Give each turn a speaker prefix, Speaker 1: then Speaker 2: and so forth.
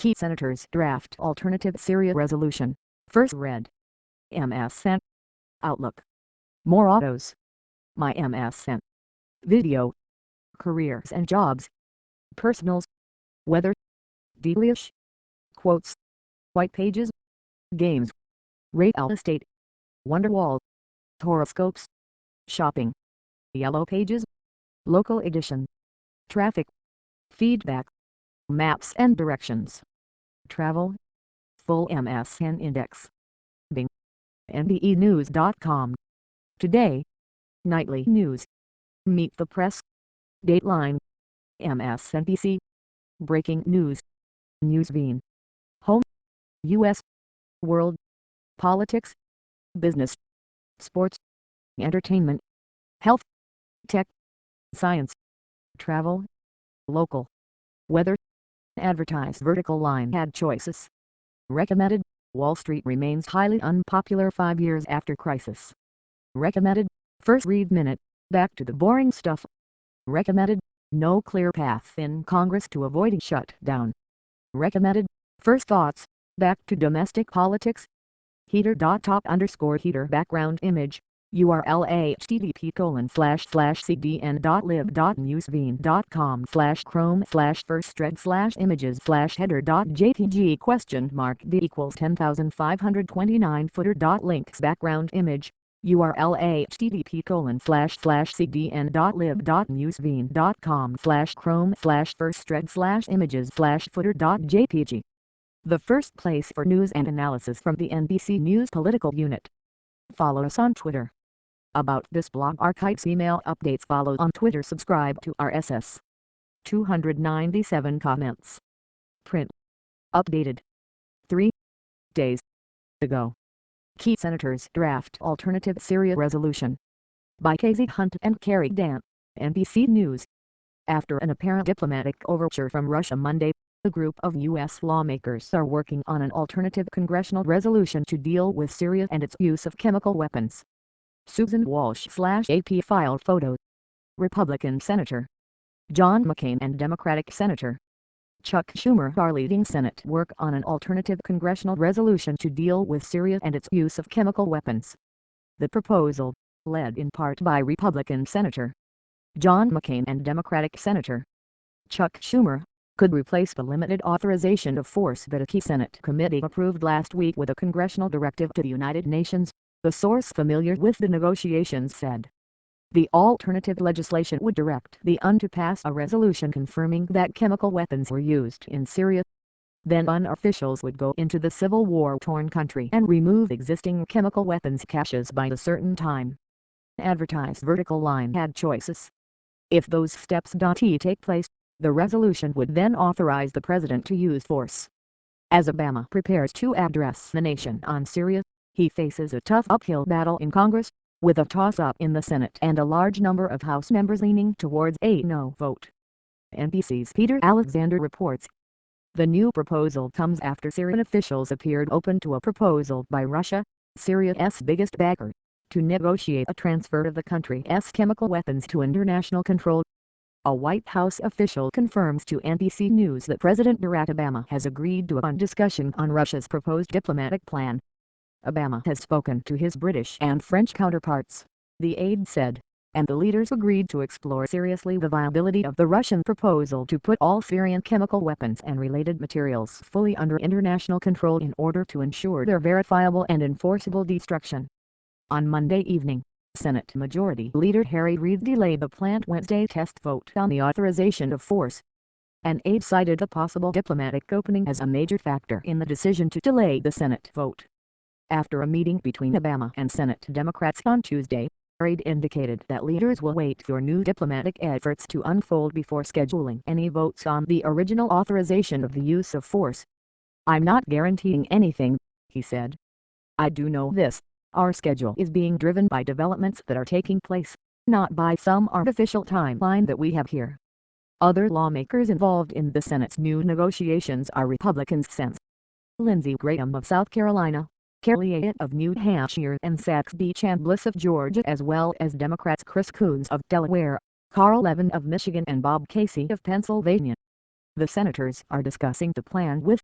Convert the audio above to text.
Speaker 1: Key Senators Draft Alternative Syria Resolution. First read. MSN. Outlook. More autos. My MSN. Video. Careers and jobs. Personals. Weather. Delish. Quotes. White pages. Games. Real estate. Wonderwall. Horoscopes. Shopping. Yellow pages. Local edition. Traffic. Feedback. Maps and directions. Travel. Full MSN index. Bing. NBEnews.com. Today. Nightly news. Meet the press. Dateline. MSNBC. Breaking news. Newsbeam. Home. U.S. World. Politics. Business. Sports. Entertainment. Health. Tech. Science. Travel. Local. Weather. Advertise vertical line ad choices. Recommended. Wall Street remains highly unpopular 5 years after crisis. Recommended. First read minute. Back to the boring stuff. Recommended. No clear path in Congress to avoiding shutdown. Recommended. First thoughts. Back to domestic politics. Heater.top_heater background image. URL http://cdn.lib.newsbeam.com/chrome/firstthread/images/header.jpg $10,529 footer.links background image. URL http://cdn.lib.newsbeam.com/chrome/firstthread/images/footer.jpg. The first place for news and analysis from the NBC News political unit. Follow us on Twitter. About this blog archives email updates, follow on Twitter, subscribe to RSS. 297 comments. Print. Updated 3 days ago. Key Senators Draft Alternative Syria Resolution. By Casey Hunt and Carrie Dant, NBC News. After an apparent diplomatic overture from Russia Monday, a group of U.S. lawmakers are working on an alternative congressional resolution to deal with Syria and its use of chemical weapons. Susan Walsh/AP filed photos. Republican Senator John McCain and Democratic Senator Chuck Schumer are leading Senate work on an alternative congressional resolution to deal with Syria and its use of chemical weapons. The proposal, led in part by Republican Senator John McCain and Democratic Senator Chuck Schumer, could replace the limited authorization of force that a key Senate committee approved last week with a congressional directive to the United Nations, the source familiar with the negotiations said. The alternative legislation would direct the UN to pass a resolution confirming that chemical weapons were used in Syria. Then UN officials would go into the civil war-torn country and remove existing chemical weapons caches by a certain time. Advertise vertical line ad choices. If those steps take place, the resolution would then authorize the president to use force. As Obama prepares to address the nation on Syria, he faces a tough uphill battle in Congress, with a toss-up in the Senate and a large number of House members leaning towards a no vote. NBC's Peter Alexander reports. The new proposal comes after Syrian officials appeared open to a proposal by Russia, Syria's biggest backer, to negotiate a transfer of the country's chemical weapons to international control. A White House official confirms to NBC News that President Barack Obama has agreed to a discussion on Russia's proposed diplomatic plan. Obama has spoken to his British and French counterparts, the aide said, and the leaders agreed to explore seriously the viability of the Russian proposal to put all Syrian chemical weapons and related materials fully under international control in order to ensure their verifiable and enforceable destruction. On Monday evening, Senate Majority Leader Harry Reid delayed the planned Wednesday test vote on the authorization of force. An aide cited a possible diplomatic opening as a major factor in the decision to delay the Senate vote. After a meeting between Obama and Senate Democrats on Tuesday, Reid indicated that leaders will wait for new diplomatic efforts to unfold before scheduling any votes on the original authorization of the use of force. "I'm not guaranteeing anything," he said. "I do know this: our schedule is being driven by developments that are taking place, not by some artificial timeline that we have here." Other lawmakers involved in the Senate's new negotiations are Republicans Sens. Lindsey Graham of South Carolina, Kelly Ayotte of New Hampshire and Saxby Chambliss of Georgia, as well as Democrats Chris Coons of Delaware, Carl Levin of Michigan and Bob Casey of Pennsylvania. The senators are discussing the plan with